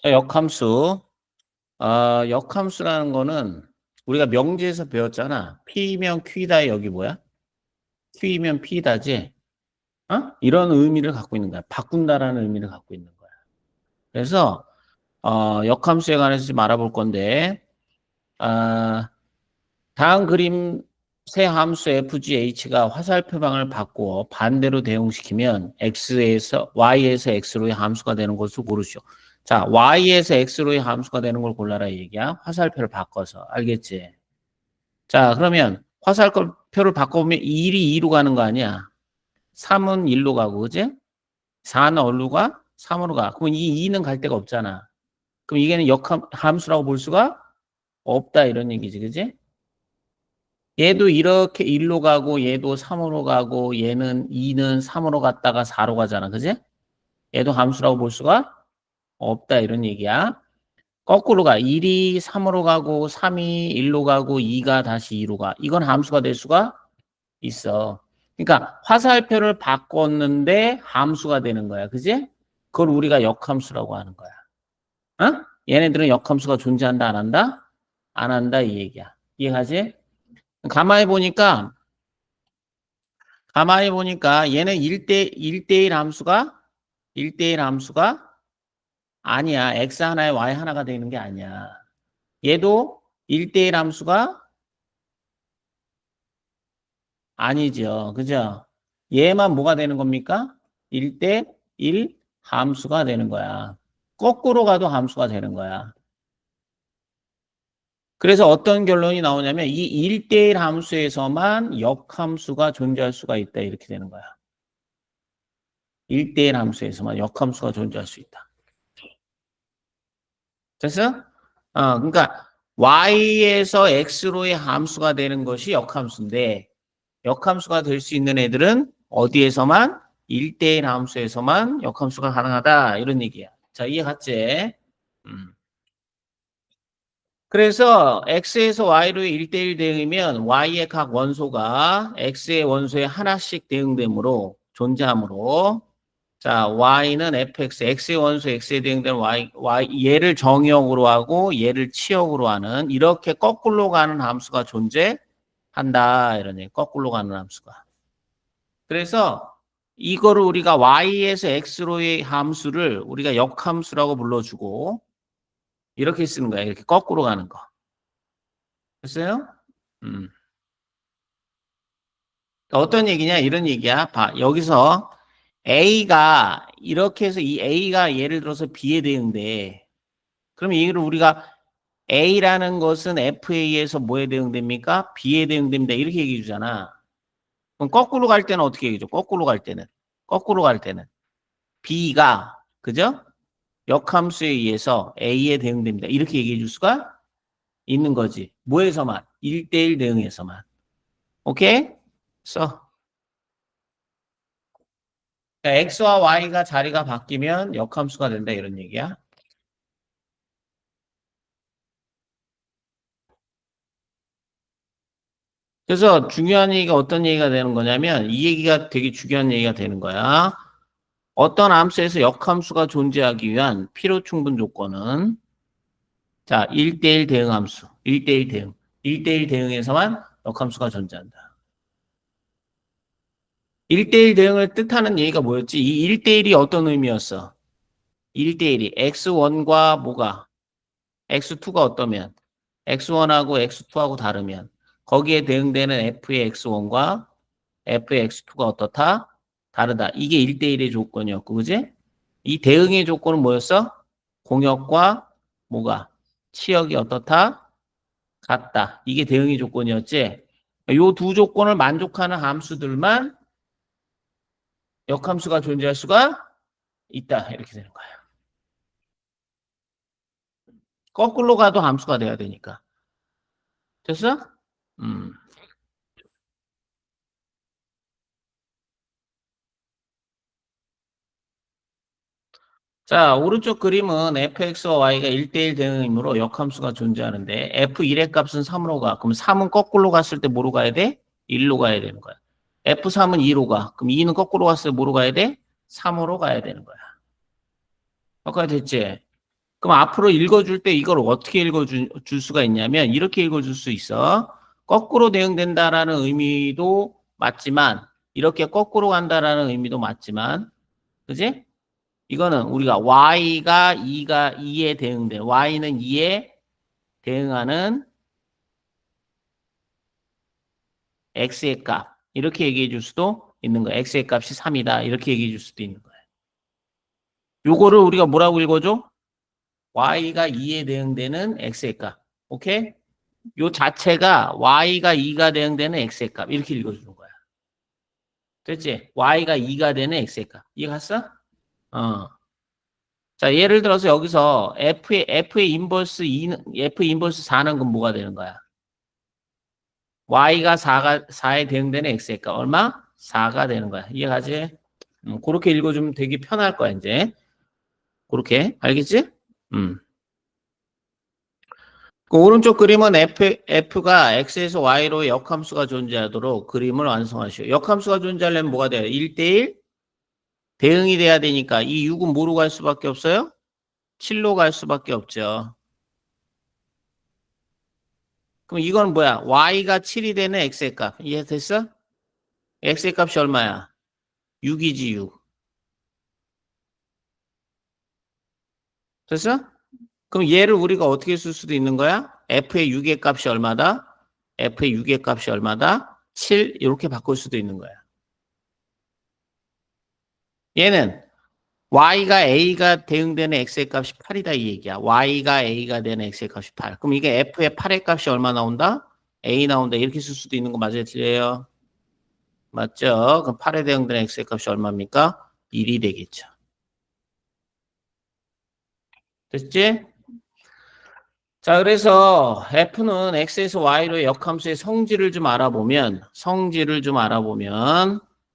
자, 역함수. 역함수라는 거는 우리가 명제에서 배웠잖아. P면 Q다, 여기 뭐야? Q면 P다지. 이런 의미를 갖고 있는 거야. 바꾼다라는 의미를 갖고 있는 거야. 그래서 역함수에 관해서 좀 알아볼 건데, 아, 다음 그림 세 함수 fgh가 화살표방을 바꾸어 반대로 대응시키면 y에서 x로의 함수가 되는 것을 고르시오. 자, y에서 x로의 함수가 되는 걸 골라라 이 얘기야. 화살표를 바꿔서. 알겠지? 자, 그러면 화살표를 바꿔보면 1이 2로 가는 거 아니야? 3은 1로 가고, 그지? 4는 어디로 가? 3으로 가. 그럼 이 2는 갈 데가 없잖아. 그럼 이게는 역함수라고 볼 수가 없다 이런 얘기지, 그지? 얘도 이렇게 1로 가고 얘도 3으로 가고 얘는 2는 3으로 갔다가 4로 가잖아. 그지? 얘도 함수라고 볼 수가 없다 이런 얘기야. 거꾸로 가. 1이 3으로 가고 3이 1로 가고 2가 다시 2로 가. 이건 함수가 될 수가 있어. 그러니까 화살표를 바꿨는데 함수가 되는 거야. 그지? 그걸 우리가 역함수라고 하는 거야. 어? 얘네들은 역함수가 존재한다 안 한다? 안 한다 이 얘기야. 이해가지? 가만히 보니까 얘는 1대1 함수가 1대1 함수가 아니야. x 하나에 y 하나가 되는 게 아니야. 얘도 1대1 함수가 아니죠. 그죠? 얘만 뭐가 되는 겁니까? 1대1 함수가 되는 거야. 거꾸로 가도 함수가 되는 거야. 그래서 어떤 결론이 나오냐면 이 1대1 함수에서만 역함수가 존재할 수가 있다. 이렇게 되는 거야. 1대1 함수에서만 역함수가 존재할 수 있다. 됐어? 그러니까 y에서 x로의 함수가 되는 것이 역함수인데 역함수가 될 수 있는 애들은 어디에서만 1대1 함수에서만 역함수가 가능하다 이런 얘기야. 자, 이해 갔지? 음. 그래서 x에서 y로의 1대1 대응이면 y의 각 원소가 x의 원소에 하나씩 대응되므로 존재하므로 자, y는 fx, x의 원소 x에 대응되는 얘를 정의역으로 하고 얘를 치역으로 하는 이렇게 거꾸로 가는 함수가 존재한다. 이런 얘기. 거꾸로 가는 함수가. 그래서 이거를 우리가 y에서 x로의 함수를 우리가 역함수라고 불러주고 이렇게 쓰는 거야. 이렇게 거꾸로 가는 거. 됐어요? 음. 어떤 얘기냐? 이런 얘기야. 봐. 여기서 A가 이렇게 해서 이 A가 예를 들어서 B에 대응돼. 그럼 이거를 우리가 A라는 것은 FA에서 뭐에 대응됩니까? B에 대응됩니다. 이렇게 얘기해 주잖아. 그럼 거꾸로 갈 때는 어떻게 얘기해 줘? 거꾸로 갈 때는. 거꾸로 갈 때는. B가, 그죠? 역함수에 의해서 A에 대응됩니다. 이렇게 얘기해 줄 수가 있는 거지. 뭐에서만? 1대1 대응에서만. 오케이? 써. 그러니까 X와 Y가 자리가 바뀌면 역함수가 된다. 이런 얘기야. 그래서 중요한 얘기가 어떤 얘기가 되는 거냐면 이 얘기가 되게 중요한 얘기가 되는 거야. 어떤 함수에서 역함수가 존재하기 위한 필요 충분 조건은 자, 1대1 대응 함수. 1대1 대응. 1대1 대응에서만 역함수가 존재한다. 1대1 대응을 뜻하는 얘기가 뭐였지? 이 1대1이 어떤 의미였어? 1대1이 x1과 뭐가? x2가 어떠면? x1하고 x2하고 다르면 거기에 대응되는 f의 x1과 f의 x2가 어떻다? 다르다. 이게 1대1의 조건이었고, 그지? 이 대응의 조건은 뭐였어? 공역과 뭐가? 치역이 어떻다? 같다. 이게 대응의 조건이었지? 요 두 조건을 만족하는 함수들만 역함수가 존재할 수가 있다. 이렇게 되는 거야. 거꾸로 가도 함수가 돼야 되니까. 됐어? 음. 자, 오른쪽 그림은 fx와 y가 1대1 대응이므로 역함수가 존재하는데 f1의 값은 3으로 가. 그럼 3은 거꾸로 갔을 때 뭐로 가야 돼? 1로 가야 되는 거야. f3은 2로 가. 그럼 2는 거꾸로 갔을 때 뭐로 가야 돼? 3으로 가야 되는 거야. 여기까지 됐지? 그럼 앞으로 읽어줄 때 이걸 어떻게 읽어줄 수가 있냐면 이렇게 읽어줄 수 있어. 거꾸로 대응된다라는 의미도 맞지만 이렇게 거꾸로 간다라는 의미도 맞지만 그지? 이거는 우리가 y가 2에 대응돼. y는 2에 대응하는 x의 값. 이렇게 얘기해 줄 수도 있는 거야. x의 값이 3이다. 이렇게 얘기해 줄 수도 있는 거야. 요거를 우리가 뭐라고 읽어줘? y가 2에 대응되는 x의 값. 오케이? 요 자체가 y가 2가 대응되는 x의 값. 이렇게 읽어주는 거야. 됐지? y가 2가 되는 x의 값. 이해 갔어? 어. 자, 예를 들어서 여기서 f의 인버스 2는, f 인버스 4는 그럼 뭐가 되는 거야? y가 4에 대응되는 x의 값. 얼마? 4가 되는 거야. 이해가지? 그렇게 읽어주면 되게 편할 거야, 이제. 그렇게. 알겠지? 음. 그 오른쪽 그림은 f가 x에서 y로 역함수가 존재하도록 그림을 완성하시오. 역함수가 존재하려면 뭐가 돼요? 1대1 대응이 돼야 되니까 이 6은 뭐로 갈 수밖에 없어요? 7로 갈 수밖에 없죠. 그럼 이건 뭐야? y가 7이 되는 x의 값. 이해됐어? x의 값이 얼마야? 6이지 6. 됐어? 그럼 얘를 우리가 어떻게 쓸 수도 있는 거야? f의 6의 값이 얼마다? f의 6의 값이 얼마다? 7 이렇게 바꿀 수도 있는 거야. 얘는 y가 a가 대응되는 x의 값이 8이다 이 얘기야. y가 a가 되는 x의 값이 8. 그럼 이게 f의 8의 값이 얼마 나온다? a 나온다. 이렇게 쓸 수도 있는 거 맞아요? 틀려요? 맞죠? 그럼 8에 대응되는 x의 값이 얼마입니까? 1이 되겠죠. 됐지? 자, 그래서 f는 x에서 y로의 역함수의 성질을 좀 알아보면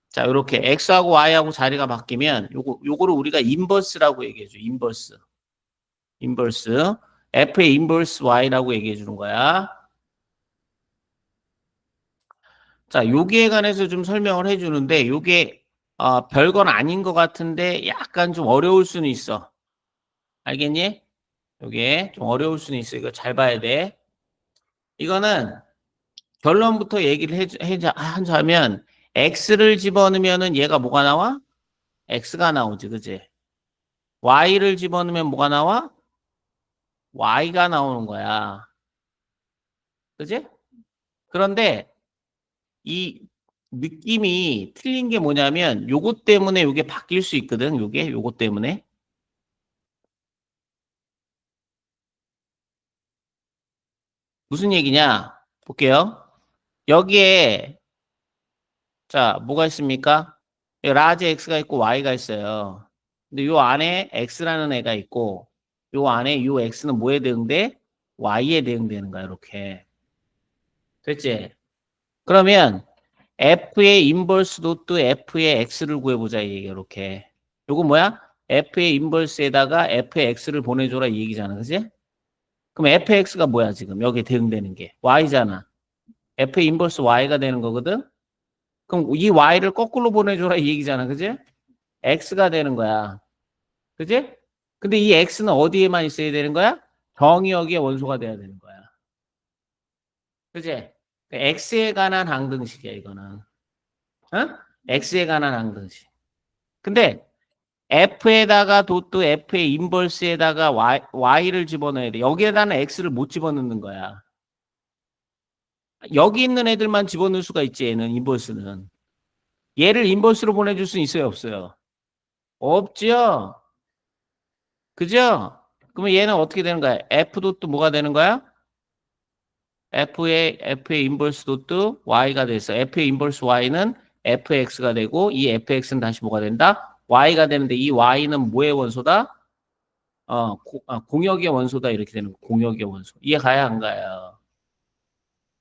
자, 이렇게 x하고 y하고 자리가 바뀌면 요거를 우리가 인버스라고 얘기해줘. 인버스. f의 인버스 y라고 얘기해 주는 거야. 자, 여기에 관해서 좀 설명을 해 주는데 요게 별건 아닌 것 같은데 약간 좀 어려울 수는 있어. 알겠니? 요게 좀 어려울 수는 있어. 이거 잘 봐야 돼. 이거는 결론부터 얘기를 하자면 x를 집어넣으면은 얘가 뭐가 나와? x가 나오지, 그지? y를 집어넣으면 뭐가 나와? y가 나오는 거야. 그지? 그런데 이 느낌이 틀린 게 뭐냐면 요것 때문에 요게 바뀔 수 있거든. 요것 때문에. 무슨 얘기냐? 볼게요. 여기에 자, 뭐가 있습니까? 라지 x가 있고 y가 있어요. 근데 요 안에 x라는 애가 있고 요 안에 요 x는 뭐에 대응돼? y에 대응되는 거야, 이렇게. 됐지? 그러면 f의 인버스 도트 f의 x를 구해보자, 이게 이렇게. 요거 뭐야? f의 인버스에다가 f의 x를 보내줘라 이 얘기잖아, 그지? 그럼 fx가 뭐야 지금 여기에 대응되는 게 y잖아. f의 인버스 y가 되는 거거든. 그럼 이 y를 거꾸로 보내줘라 이 얘기잖아, 그지? x가 되는 거야, 그지? 근데 이 x는 어디에만 있어야 되는 거야? 정의역의 원소가 돼야 되는 거야, 그지? x에 관한 항등식이야 이거는. 어? x에 관한 항등식. 근데 f에다가 도트 f의 인버스에다가 y를 집어넣어야 돼. 여기에다는 x를 못 집어넣는 거야. 여기 있는 애들만 집어넣을 수가 있지, 얘는 인버스는. 얘를 인버스로 보내줄 수 있어요, 없어요? 없죠? 그죠? 그러면 얘는 어떻게 되는 거야? f 도트 뭐가 되는 거야? f의 인버스 도트 y가 돼서 f의 인버스 y는 fx가 되고 이 fx는 다시 뭐가 된다? y가 되는데 이 y는 뭐의 원소다? 공역의 원소다 이렇게 되는 거. 공역의 원소. 이해 가야 안 가요?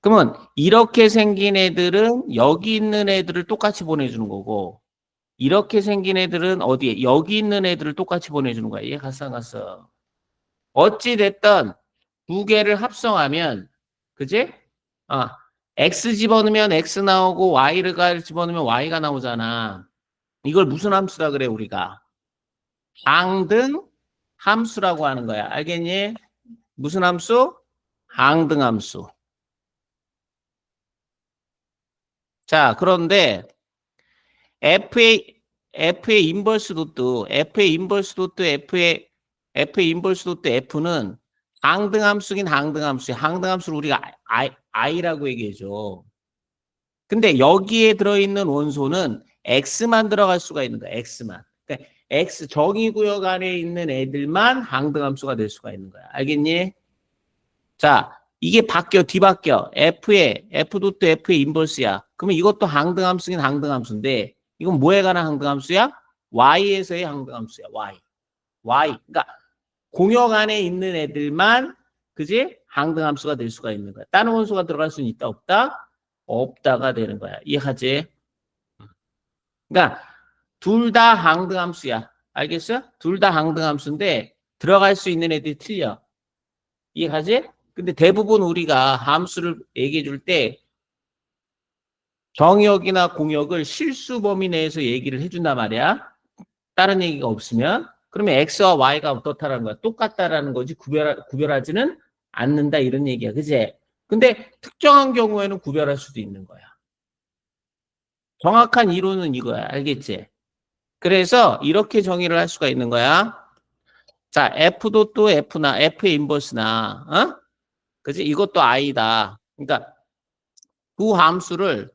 그러면 이렇게 생긴 애들은 여기 있는 애들을 똑같이 보내주는 거고 이렇게 생긴 애들은 어디에? 여기 있는 애들을 똑같이 보내주는 거야. 이해 갔어 안 갔어? 어찌 됐든 두 개를 합성하면 그지? 아, x 집어넣으면 x 나오고 y를 집어넣으면 y가 나오잖아. 이걸 무슨 함수다 그래 우리가? 항등 함수라고 하는 거야. 알겠니? 무슨 함수? 항등함수. 자, 그런데 F의 인버스 도트, F의 인버스 도트 F는 항등함수긴 항등함수야. 항등함수를 우리가 I라고 얘기해줘. 근데 여기에 들어있는 원소는 X만 들어갈 수가 있는 거야. X만. 그러니까 X 정의구역 안에 있는 애들만 항등함수가 될 수가 있는 거야. 알겠니? 자, 이게 뒤바뀌어. F 도트 F의 인버스야. 그러면 이것도 항등함수긴 항등함수인데 이건 뭐에 관한 항등함수야? Y에서의 항등함수야. Y. 그러니까 공역 안에 있는 애들만 그지? 항등함수가 될 수가 있는 거야. 다른 원소가 들어갈 수는 있다 없다? 없다가 되는 거야. 이해하지? 그러니까 둘 다 항등함수야. 알겠어? 둘 다 항등함수인데 들어갈 수 있는 애들이 틀려. 이해가지? 근데 대부분 우리가 함수를 얘기해 줄 때 정역이나 공역을 실수 범위 내에서 얘기를 해준단 말이야. 다른 얘기가 없으면. 그러면 X와 Y가 어떻다라는 거야? 똑같다라는 거지 구별하지는 않는다 이런 얘기야. 그지? 근데 특정한 경우에는 구별할 수도 있는 거야. 정확한 이론은 이거야. 알겠지? 그래서 이렇게 정의를 할 수가 있는 거야. 자, F도 또 F의 인버스나, 그지? 이것도 I다. 그러니까 두 함수를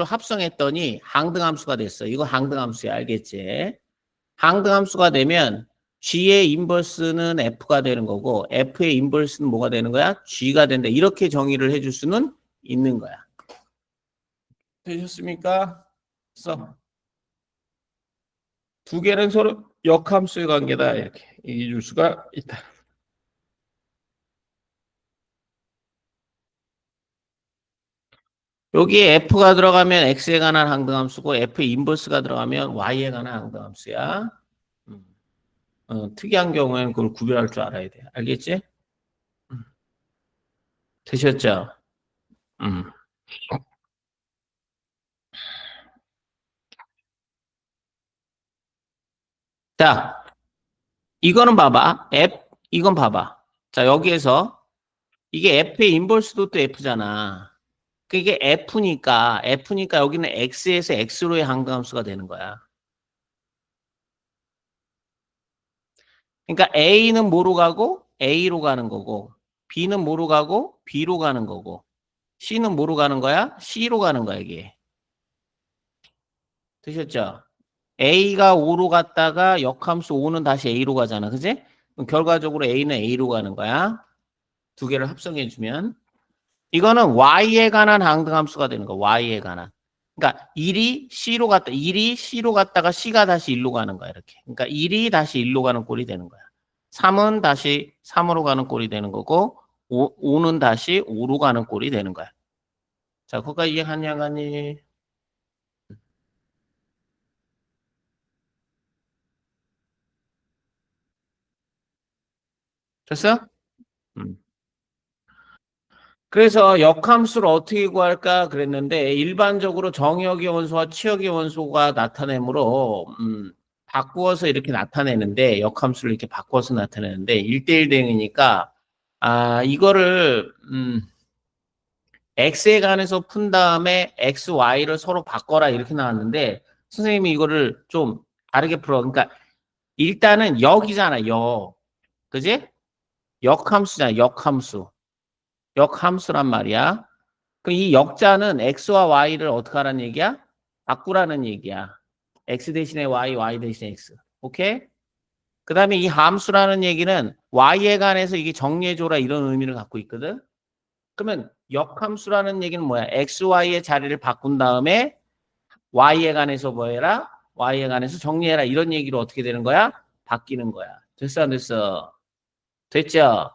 합성했더니 항등함수가 됐어. 이거 항등함수야. 알겠지? 항등함수가 되면 G의 인버스는 F가 되는 거고 F의 인버스는 뭐가 되는 거야? G가 된다. 이렇게 정의를 해줄 수는 있는 거야. 되셨습니까? 그래서 두 개는 서로 역함수의 관계다. 이렇게 얘기해 줄 수가 있다. 여기에 F가 들어가면 X에 관한 항등함수고 F의 인버스가 들어가면 Y에 관한 항등함수야. 특이한 경우에는 그걸 구별할 줄 알아야 돼. 알겠지? 되셨죠? 음. 자, 이건 봐봐. 자, 여기에서 이게 F의 인버스도 또 F잖아. 그게 F니까 여기는 X에서 X로의 항등함수가 되는 거야. 그러니까 A는 뭐로 가고 A로 가는 거고 B는 뭐로 가고 B로 가는 거고 C는 뭐로 가는 거야? C로 가는 거야, 이게. 되셨죠? A가 5로 갔다가 역함수 5는 다시 A로 가잖아. 그지? 그럼 결과적으로 A는 A로 가는 거야. 두 개를 합성해 주면 이거는 Y에 관한 항등함수가 되는 거야. Y에 관한. 그러니까 1이 C로 갔다가 C가 다시 1로 가는 거야. 이렇게. 그러니까 1이 다시 1로 가는 꼴이 되는 거야. 3은 다시 3으로 가는 꼴이 되는 거고 5는 다시 5로 가는 꼴이 되는 거야. 자, 거기까지 이해하냐, 가니? 됐어? 음. 그래서 역함수를 어떻게 구할까 그랬는데 일반적으로 정역의 원소와 치역의 원소가 나타내므로 바꾸어서 이렇게 나타내는데 역함수를 이렇게 바꿔서 나타내는데 1대1 대응이니까 이거를 x에 관해서 푼 다음에 x, y를 서로 바꿔라 이렇게 나왔는데 선생님이 이거를 좀 다르게 풀어. 그러니까 일단은 역이잖아, 역. 그지? 역함수잖아, 역함수. 역함수란 말이야. 그럼 이 역자는 x와 y를 어떻게 하라는 얘기야? 바꾸라는 얘기야. x 대신에 y, y 대신에 x. 오케이? 그 다음에 이 함수라는 얘기는 y에 관해서 이게 정리해줘라 이런 의미를 갖고 있거든. 그러면 역함수라는 얘기는 뭐야? x, y의 자리를 바꾼 다음에 y에 관해서 뭐 해라? y에 관해서 정리해라 이런 얘기로 어떻게 되는 거야? 바뀌는 거야. 됐어 안 됐어? 됐죠?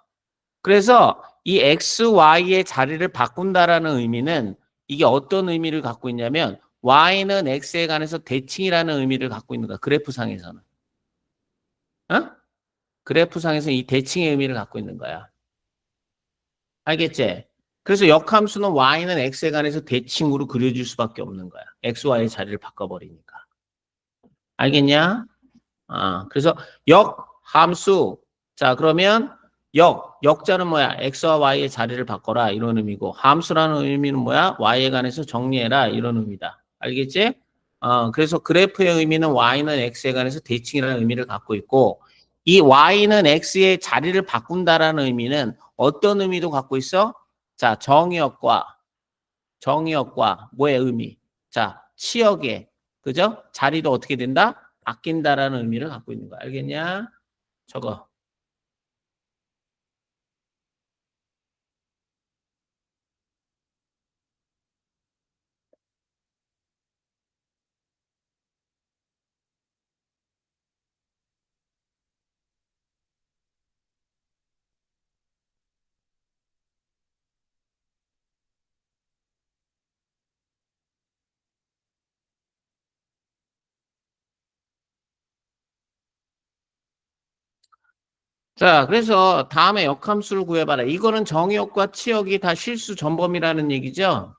그래서 이 x, y의 자리를 바꾼다라는 의미는 이게 어떤 의미를 갖고 있냐면 y는 x에 관해서 대칭이라는 의미를 갖고 있는 거야. 그래프상에서는. 어? 그래프상에서 이 대칭의 의미를 갖고 있는 거야. 알겠지? 그래서 역함수는 y는 x에 관해서 대칭으로 그려질 수밖에 없는 거야. x, y의 자리를 바꿔버리니까. 알겠냐? 그래서 함수. 자, 그러면 역자는 뭐야? x와 y의 자리를 바꿔라. 이런 의미고, 함수라는 의미는 뭐야? y에 관해서 정리해라. 이런 의미다. 알겠지? 그래서 그래프의 의미는 y는 x에 관해서 대칭이라는 의미를 갖고 있고, 이 y는 x의 자리를 바꾼다라는 의미는 어떤 의미도 갖고 있어? 자, 정의역과 뭐의 의미? 자, 치역의, 그죠? 자리도 어떻게 된다? 바뀐다라는 의미를 갖고 있는 거야. 알겠냐? 저거. 자, 그래서 다음에 역함수를 구해봐라. 이거는 정의역과 치역이 다 실수 전범이라는 얘기죠.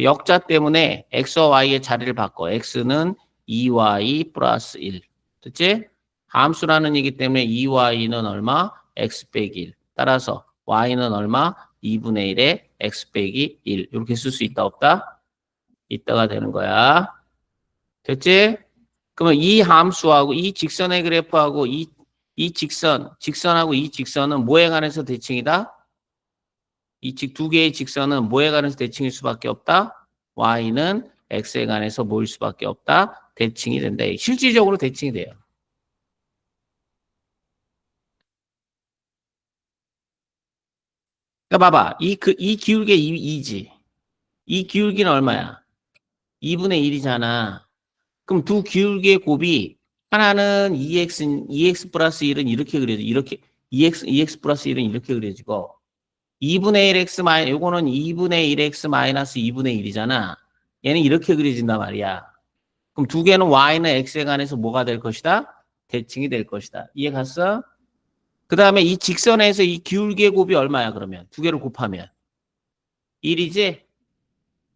역자 때문에 x와 y의 자리를 바꿔. x는 2y 플러스 1. 됐지? 함수라는 얘기 때문에 2y는 얼마? x 빼기 1. 따라서 y는 얼마? 2분의 1에 x 빼기 1. 이렇게 쓸 수 있다 없다? 있다가 되는 거야. 됐지? 그러면 이 함수하고 이 직선의 그래프하고 이 직선하고 이 직선은 뭐에 관해서 대칭이다? 이 두 개의 직선은 뭐에 관해서 대칭일 수밖에 없다? y는 x에 관해서 뭐일 수밖에 없다? 대칭이 된다. 실질적으로 대칭이 돼요. 그러니까 봐봐. 이 기울기 2지. 이 기울기는 얼마야? 2분의 1이잖아. 그럼 두 기울기의 곱이 하나는 2x 플러스 1은 이렇게 그려져. 이렇게 2x 플러스 1은 이렇게 그려지고 2분의 1x 요거는 2분의 1x 마이너스 2분의 1이잖아. 얘는 이렇게 그려진단 말이야. 그럼 두 개는 y는 x에 관해서 뭐가 될 것이다? 대칭이 될 것이다. 이해 갔어? 그 다음에 이 직선에서 이 기울기의 곱이 얼마야, 그러면? 두 개를 곱하면. 1이지?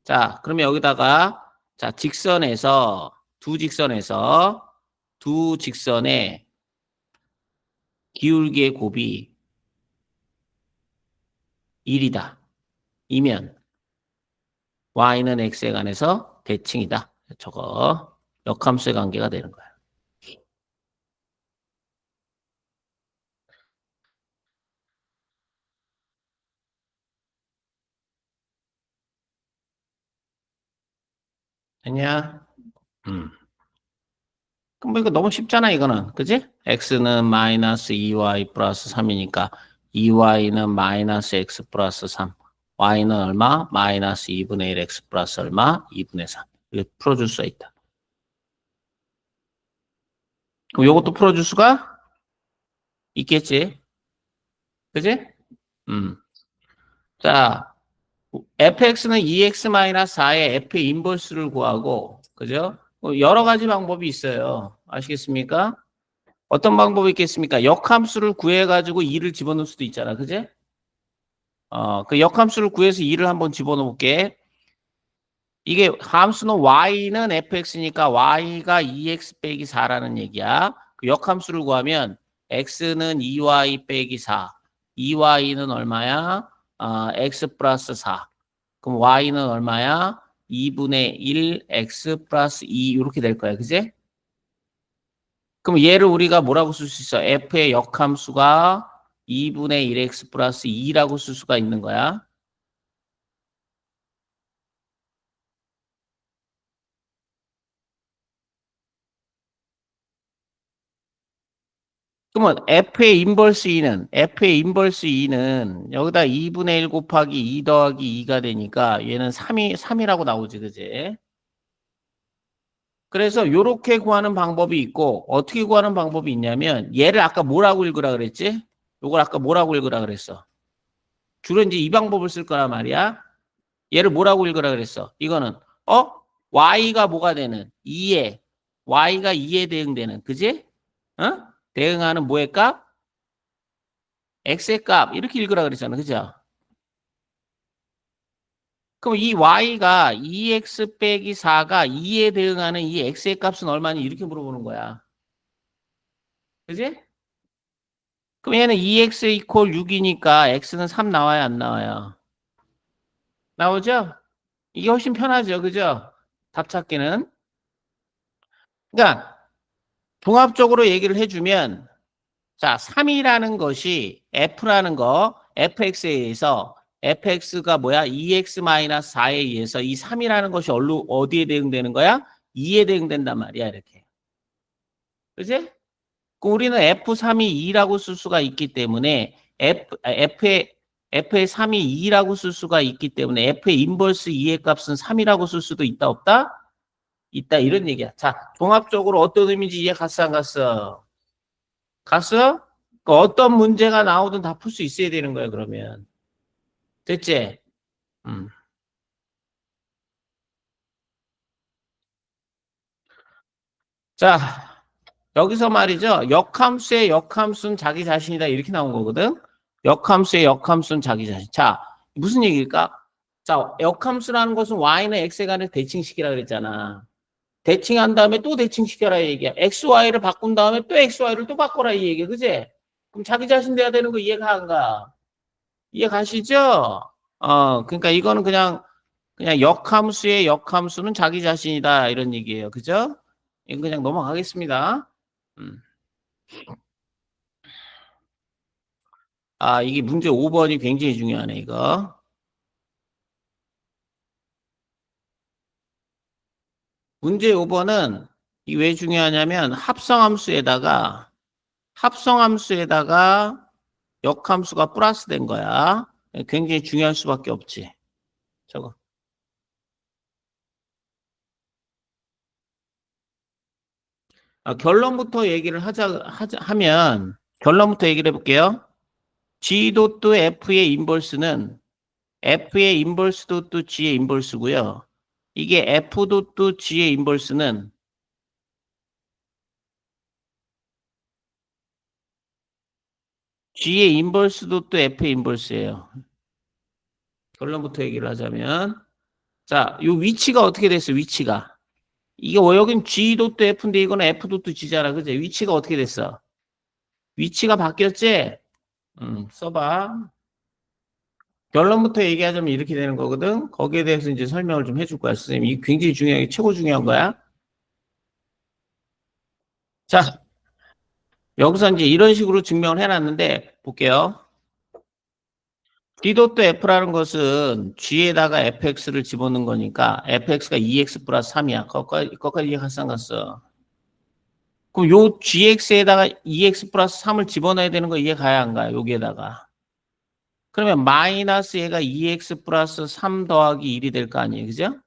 자, 그러면 여기다가, 자, 두 직선의 기울기의 곱이 1이다. 이면 y는 x에 관해서 대칭이다. 저거 역함수의 관계가 되는 거야. 됐냐? 음. 그럼 뭐 이거 너무 쉽잖아, 이거는. 그지? x는 마이너스 2y 플러스 3이니까 2y는 마이너스 x 플러스 3. y는 얼마? 마이너스 2분의 1 x 플러스 얼마? 2분의 3. 이렇게 풀어줄 수가 있다. 그럼 요것도 풀어줄 수가 있겠지? 그지? 음. 자, fx는 2x 마이너스 4의 f의 인버스를 구하고, 그죠? 여러 가지 방법이 있어요. 아시겠습니까? 어떤 방법이 있겠습니까? 역함수를 구해가지고 2를 집어넣을 수도 있잖아. 그제? 그 역함수를 구해서 2를 한번 집어넣을게. 이게 함수는 y는 fx니까 y가 2x 빼기 4라는 얘기야. 그 역함수를 구하면 x는 2y 빼기 4. 2y는 얼마야? x 플러스 4. 그럼 y는 얼마야? 2분의 1 x 플러스 2 이렇게 될 거야. 그제? 그럼 얘를 우리가 뭐라고 쓸 수 있어? f의 역함수가 2분의 1x 플러스 2라고 쓸 수가 있는 거야. 그러면 f의 인버스 2는 여기다 2분의 1 곱하기 2 더하기 2가 되니까 얘는 3이라고 나오지, 그제? 그래서 요렇게 구하는 방법이 있고 어떻게 구하는 방법이 있냐면 얘를 아까 뭐라고 읽으라 그랬지? 요걸 아까 뭐라고 읽으라 그랬어? 주로 이제 이 방법을 쓸 거란 말이야. 얘를 뭐라고 읽으라 그랬어? 이거는 y가 뭐가 되는? 2에 y가 2에 대응되는, 그지? 대응하는 뭐의 값? x의 값 이렇게 읽으라 그랬잖아, 그죠? 그럼 이 y가 2x 빼기 4가 2에 대응하는 이 x의 값은 얼마니? 이렇게 물어보는 거야, 그지? 그럼 얘는 2x 이퀄 6이니까 x는 3 나와요, 안 나와요? 나오죠? 이게 훨씬 편하죠, 그죠? 답 찾기는. 그러니까 종합적으로 얘기를 해주면, 자, 3이라는 것이 f라는 거, fx에 의해서 fx가 뭐야? 2x-4에 의해서 이 3이라는 것이 어디에 대응되는 거야? 2에 대응된단 말이야, 이렇게. 그지? 그럼 우리는 F3이 2라고 쓸 수가 있기 때문에 F의 3이 2라고 쓸 수가 있기 때문에 F의 인버스 2의 값은 3이라고 쓸 수도 있다 없다? 있다 이런 얘기야. 자, 종합적으로 어떤 의미인지 이해 갔어 안 갔어? 갔어? 그러니까 어떤 문제가 나오든 다 풀 수 있어야 되는 거야 그러면. 됐지? 음. 자, 여기서 말이죠. 역함수의 역함수는 자기 자신이다 이렇게 나온 거거든. 역함수의 역함수는 자기 자신. 자, 무슨 얘기일까? 자, 역함수라는 것은 y는 x에 관해 대칭시키라 그랬잖아. 대칭한 다음에 또 대칭시켜라 이 얘기야. xy를 바꾼 다음에 또 xy를 또 바꿔라 이 얘기야. 그지? 그럼 자기 자신 돼야 되는 거 이해가 안 가? 이해 가시죠? 그러니까 이거는 그냥 역함수의 역함수는 자기 자신이다 이런 얘기예요. 그죠? 이건 그냥 넘어가겠습니다. 음. 이게 문제 5번이 굉장히 중요하네, 이거. 문제 5번은 이게 왜 중요하냐면 합성함수에다가 역함수가 플러스 된 거야. 굉장히 중요할 수밖에 없지. 저거. 결론부터 얘기를 하면 결론부터 얘기를 해볼게요. G 도트 F의 인버스는 F의 인버스 도트 G의 인버스고요. 이게 F 도트 G의 인버스는 G의 인버스도 또 F의 인버스예요. 결론부터 얘기를 하자면 자, 요 위치가 어떻게 됐어? 위치가. 이게 여긴 G도 또 F인데 이거는 F도 또 G잖아. 그지? 위치가 어떻게 됐어? 위치가 바뀌었지? 써봐. 결론부터 얘기하자면 이렇게 되는 거거든. 거기에 대해서 이제 설명을 좀 해줄 거야. 선생님. 이게 굉장히 중요하게 최고 중요한 거야. 자, 여기서 이제 이런 식으로 증명을 해놨는데 볼게요. D도 또 F라는 것은 G에다가 fx를 집어넣는 거니까 fx가 2x 플러스 3이야. 거기까지 이해 갔어 안 갔어? 그럼 요 gx에다가 2x 플러스 3을 집어넣어야 되는 거 이해 가야 안 가요? 여기에다가. 그러면 마이너스 얘가 2x 플러스 3 더하기 1이 될 거 아니에요. 그죠?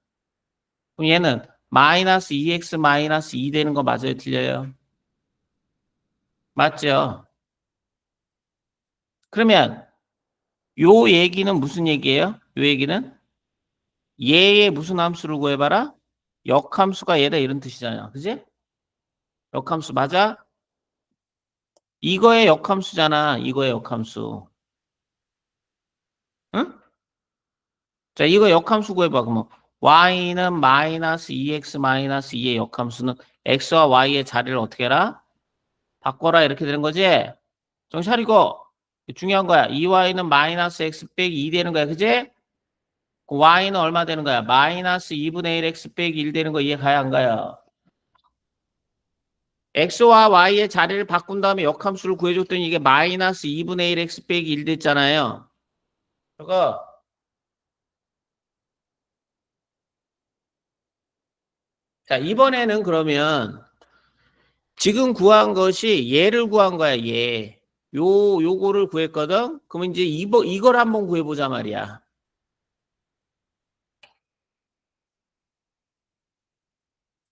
그럼 얘는 마이너스 2x 마이너스 2 되는 거 맞아요? 틀려요? 맞죠? 그러면 요 얘기는 무슨 얘기예요? 요 얘기는 얘의 무슨 함수를 구해봐라? 역함수가 얘다 이런 뜻이잖아. 그지? 역함수 맞아? 이거의 역함수잖아. 이거의 역함수. 응? 자, 이거 역함수 구해봐. 그러면 y는 마이너스 2x 마이너스 2의 역함수는 x와 y의 자리를 어떻게 해라? 바꿔라 이렇게 되는 거지? 정신 차리고 중요한 거야. 2y는 마이너스 x 빼기 2 되는 거야. 그지? y는 얼마 되는 거야? 마이너스 2분의 1 x 빼기 1 되는 거 이해 가야 안 가요? x와 y의 자리를 바꾼 다음에 역함수를 구해줬더니 이게 마이너스 2분의 1 x 빼기 1 됐잖아요. 저거 자 이번에는 그러면 지금 구한 것이 얘를 구한 거야 얘. 요거를 구했거든. 그러면 이제 이걸 한번 구해보자 말이야.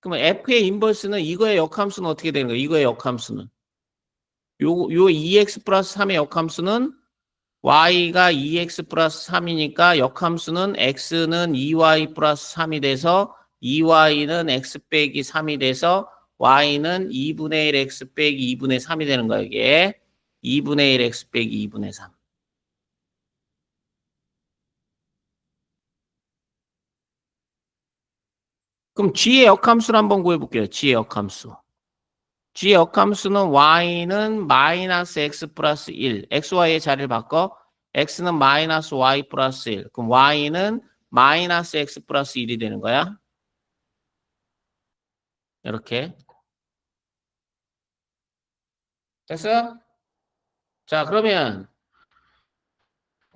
그러면 f의 인버스는 이거의 역함수는 어떻게 되는 거야? 이거의 역함수는 요 2x 플러스 3의 역함수는 y가 2x 플러스 3이니까 역함수는 x는 2y 플러스 3이 돼서 2y는 x 빼기 3이 돼서 y는 2분의 1 x 빼기 2분의 3이 되는 거야 이게 2분의 1 x 빼기 2분의 3. 그럼 g의 역함수를 한번 구해볼게요. g의 역함수. G 역함수는 y는 마이너스 x 플러스 1. xy의 자리를 바꿔. x는 마이너스 y 플러스 1. 그럼 y는 마이너스 x 플러스 1이 되는 거야. 이렇게. 됐어? 자, 그러면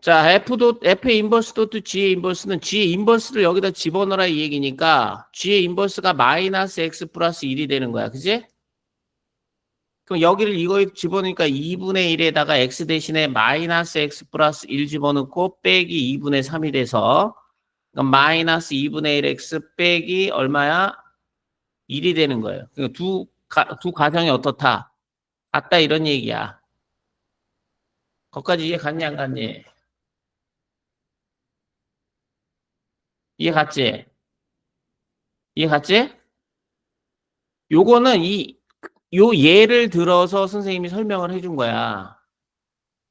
자, F의 인버스 도트 G의 인버스는 G의 인버스를 여기다 집어넣으라 이 얘기니까 G의 인버스가 마이너스 X 플러스 1이 되는 거야. 그지? 그럼 여기를 이거에 집어넣으니까 2분의 1에다가 X 대신에 마이너스 X 플러스 1 집어넣고 빼기 2분의 3이 돼서 그럼 마이너스 2분의 1 X 빼기 얼마야? 1이 되는 거예요. 그러니까 두 가정이 어떻다? 같다 이런 얘기야. 거기까지 이해 갔니 안 갔니? 이해 갔지? 이해 갔지? 요거는 요 예를 들어서 선생님이 설명을 해준 거야.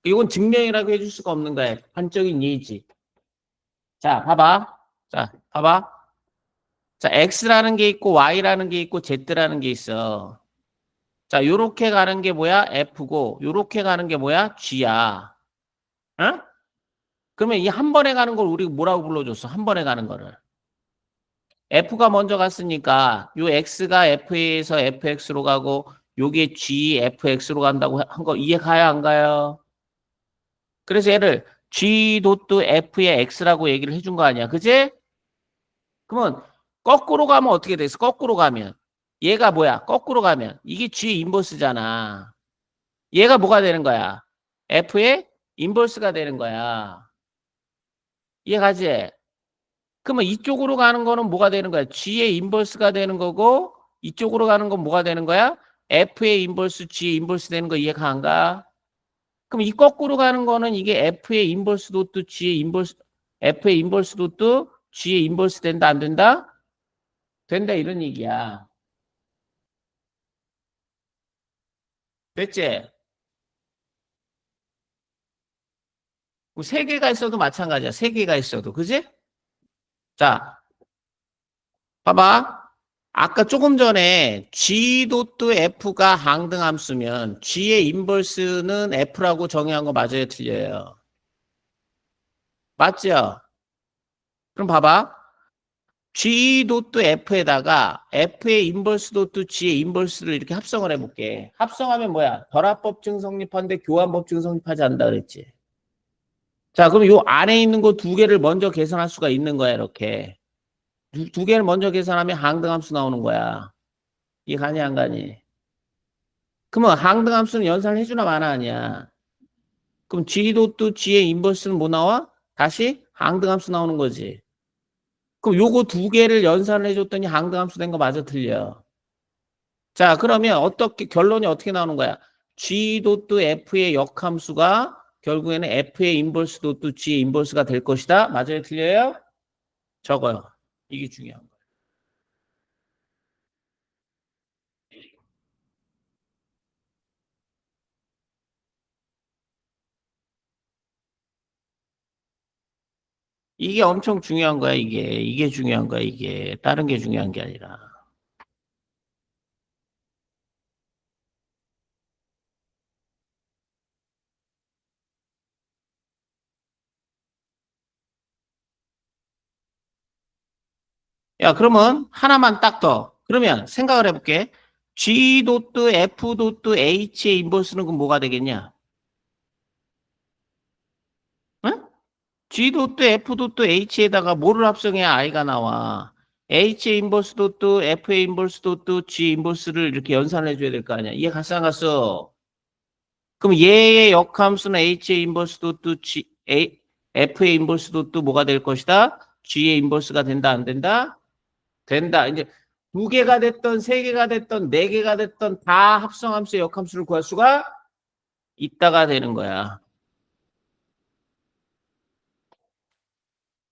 이건 증명이라고 해줄 수가 없는 거야. 관적인 예지. 자, 봐봐. 자, 봐봐. 자, X라는 게 있고, Y라는 게 있고, Z라는 게 있어. 자, 요렇게 가는 게 뭐야? F고, 요렇게 가는 게 뭐야? G야. 응? 그러면 이 한 번에 가는 걸 우리 뭐라고 불러줬어? 한 번에 가는 거를. F가 먼저 갔으니까, 요 X가 F에서 FX로 가고, 요게 G, FX로 간다고 한 거 이해 가야 안 가요? 그래서 얘를 G 도트 F의 X라고 얘기를 해준 거 아니야. 그지? 그러면 거꾸로 가면 어떻게 됐어? 거꾸로 가면. 얘가 뭐야? 거꾸로 가면. 이게 G 인버스잖아. 얘가 뭐가 되는 거야? F의 인버스가 되는 거야. 이해가지? 그러면 이쪽으로 가는 거는 뭐가 되는 거야? G의 인버스가 되는 거고 이쪽으로 가는 건 뭐가 되는 거야? F의 인버스, G의 인버스 되는 거 이해가 안 가? 그럼 이 거꾸로 가는 거는 이게 F의 인버스 도트 G의 인버스, F의 인버스 도트 G의 인버스 된다, 안 된다? 된다, 이런 얘기야. 됐지? 세 개가 있어도 마찬가지야. 세 개가 있어도. 그지? 자, 봐봐. 아까 조금 전에 G 도트 F가 항등함수면 G의 인버스는 F라고 정의한 거 맞아요? 틀려요? 맞죠? 그럼 봐봐. G 도트 F에다가 F의 인버스 도트 G의 인버스를 이렇게 합성을 해볼게. 합성하면 뭐야? 결합법증 성립하는데 교환법증 성립하지 않는다 그랬지. 자, 그럼 요 안에 있는 거 두 개를 먼저 계산할 수가 있는 거야, 이렇게. 두 개를 먼저 계산하면 항등함수 나오는 거야. 이해 가니, 안 가니? 그러면 항등함수는 연산을 해주나 마나 아니야. 그럼 G 도트 G의 인버스는 뭐 나와? 다시 항등함수 나오는 거지. 그럼 요거 두 개를 연산을 해줬더니 항등함수 된 거 맞아, 틀려? 자, 그러면 어떻게 결론이 어떻게 나오는 거야? G 도트 F의 역함수가 결국에는 F의 인버스 도트 G의 인버스가 될 것이다. 맞아요, 틀려요? 적어요. 이게 중요한 거예요. 이게 엄청 중요한 거야, 이게 중요한 거야, 이게. 다른 게 중요한 게 아니라. 야, 그러면 하나만 딱 더. 그러면 생각을 해볼게. G 도트 F 도트 H의 인버스는 그럼 뭐가 되겠냐? 응? G 도트 F 도트 H에다가 뭐를 합성해야 I가 나와? H의 인버스 도트 F의 인버스 도트 G 인버스를 이렇게 연산해 줘야 될 거 아니야? 이해 갔어 안 갔어? 그럼 얘의 역함수는 H의 인버스 도트 F의 인버스 도트 뭐가 될 것이다? G의 인버스가 된다 안 된다? 된다. 이제 두 개가 됐던 세 개가 됐던 네 개가 됐던 다 합성함수의 역함수를 구할 수가 있다가 되는 거야.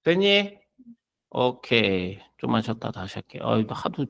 됐니? 오케이. 좀만 쉬었다 다시 할게. 이거 하도